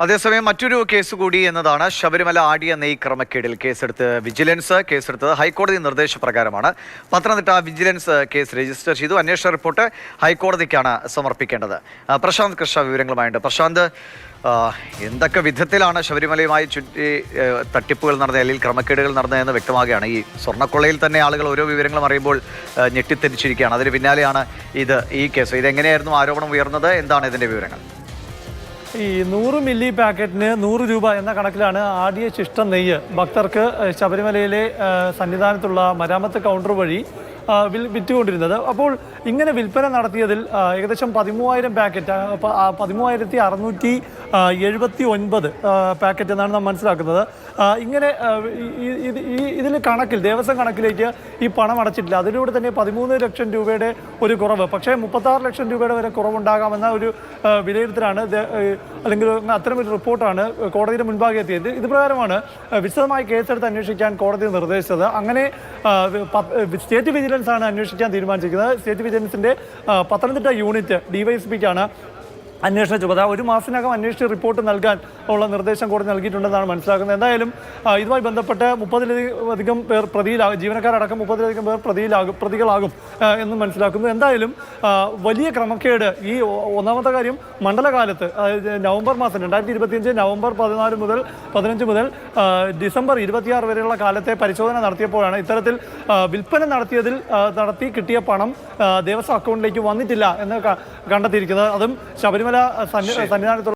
അതേസമയം മറ്റൊരു കേസ് കൂടി എന്നതാണ് ശബരിമല ആടിയ നെയ് ക്രമക്കേടിൽ കേസെടുത്തത് ഹൈക്കോടതി നിർദ്ദേശപ്രകാരമാണ്. പത്തനംതിട്ട വിജിലൻസ് കേസ് രജിസ്റ്റർ ചെയ്തു. അന്വേഷണ റിപ്പോർട്ട് ഹൈക്കോടതിക്കാണ് സമർപ്പിക്കേണ്ടത്. പ്രശാന്ത് കൃഷ്ണ വിവരങ്ങളുമായുണ്ട്. പ്രശാന്ത്, എന്തൊക്കെ വിധത്തിലാണ് ശബരിമലയുമായി ചുറ്റി തട്ടിപ്പുകൾ നടന്നത് അല്ലെങ്കിൽ ക്രമക്കേടുകൾ നടന്നതെന്ന് വ്യക്തമാകുകയാണ്. ഈ സ്വർണ്ണക്കൊള്ളയിൽ തന്നെ ആളുകൾ ഓരോ വിവരങ്ങളും അറിയുമ്പോൾ ഞെട്ടിത്തെരിച്ചിരിക്കുകയാണ്. അതിന് പിന്നാലെയാണ് ഈ കേസ്. ഇതെങ്ങനെയായിരുന്നു ആരോപണം ഉയർന്നത്? എന്താണ് ഇതിൻ്റെ വിവരങ്ങൾ? ഈ 100 മില്ലി പാക്കറ്റിന് 100 രൂപ എന്ന കണക്കിലാണ് ആടിയ ശിഷ്ട നെയ്യ് ഭക്തർക്ക് ശബരിമലയിലെ സന്നിധാനത്തുള്ള മരാമത്ത് കൗണ്ടർ വഴി വിറ്റുകൊണ്ടിരുന്നത്. അപ്പോൾ ഇങ്ങനെ വിൽപ്പന നടത്തിയതിൽ ഏകദേശം 13,000 പാക്കറ്റ് 13,679 പാക്കറ്റ് എന്നാണ് നാം മനസ്സിലാക്കുന്നത്. ഇങ്ങനെ ഇതിൽ ദേവസ്വം കണക്കിലേക്ക് ഈ പണം അടച്ചിട്ടില്ല. അതിലൂടെ തന്നെ 13 ലക്ഷം രൂപയുടെ ഒരു കുറവ്, പക്ഷേ 36 ലക്ഷം രൂപയുടെ വരെ കുറവുണ്ടാകാമെന്ന ഒരു വിലയിരുത്തലാണ് അല്ലെങ്കിൽ അത്തരമൊരു റിപ്പോർട്ടാണ് കോടതിയുടെ മുൻപാകെ എത്തിയത്. ഇത് പ്രകാരമാണ് വിശദമായി കേസെടുത്ത് അന്വേഷിക്കാൻ കോടതി നിർദ്ദേശിച്ചത്. അങ്ങനെ സ്റ്റേറ്റ് വിജിലൻസ് ആണ് അന്വേഷിക്കാൻ തീരുമാനിച്ചിരിക്കുന്നത്. സ്റ്റേറ്റ് വിജിലൻസിന്റെ പത്തനംതിട്ട യൂണിറ്റ് ഡിവൈഎസ്പിക്കാണ് അന്വേഷണ ചുമതല. 1 മാസത്തിനകം അന്വേഷിച്ച് റിപ്പോർട്ട് നൽകാൻ ഉള്ള നിർദ്ദേശം കോടതി നൽകിയിട്ടുണ്ടെന്നാണ് മനസ്സിലാക്കുന്നത്. എന്തായാലും ഇതുമായി ബന്ധപ്പെട്ട് 30-ലധികം പേർ ജീവനക്കാരടക്കം 30-ലധികം പേർ പ്രതികളാകും എന്ന് മനസ്സിലാക്കുന്നു. എന്തായാലും വലിയ ക്രമക്കേട്. ഈ ഒന്നാമത്തെ കാര്യം, മണ്ഡലകാലത്ത് നവംബർ മാസം 2025 നവംബർ 15 മുതൽ ഡിസംബർ 26 വരെയുള്ള കാലത്തെ പരിശോധന നടത്തിയപ്പോഴാണ് ഇത്തരത്തിൽ വിൽപ്പന നടത്തി കിട്ടിയ പണം ദേവസ്വം അക്കൗണ്ടിലേക്ക് വന്നിട്ടില്ല എന്ന് കണ്ടെത്തിയിരിക്കുന്നത്. അതും ശബരിമല സന്നിധാനത്തുള്ള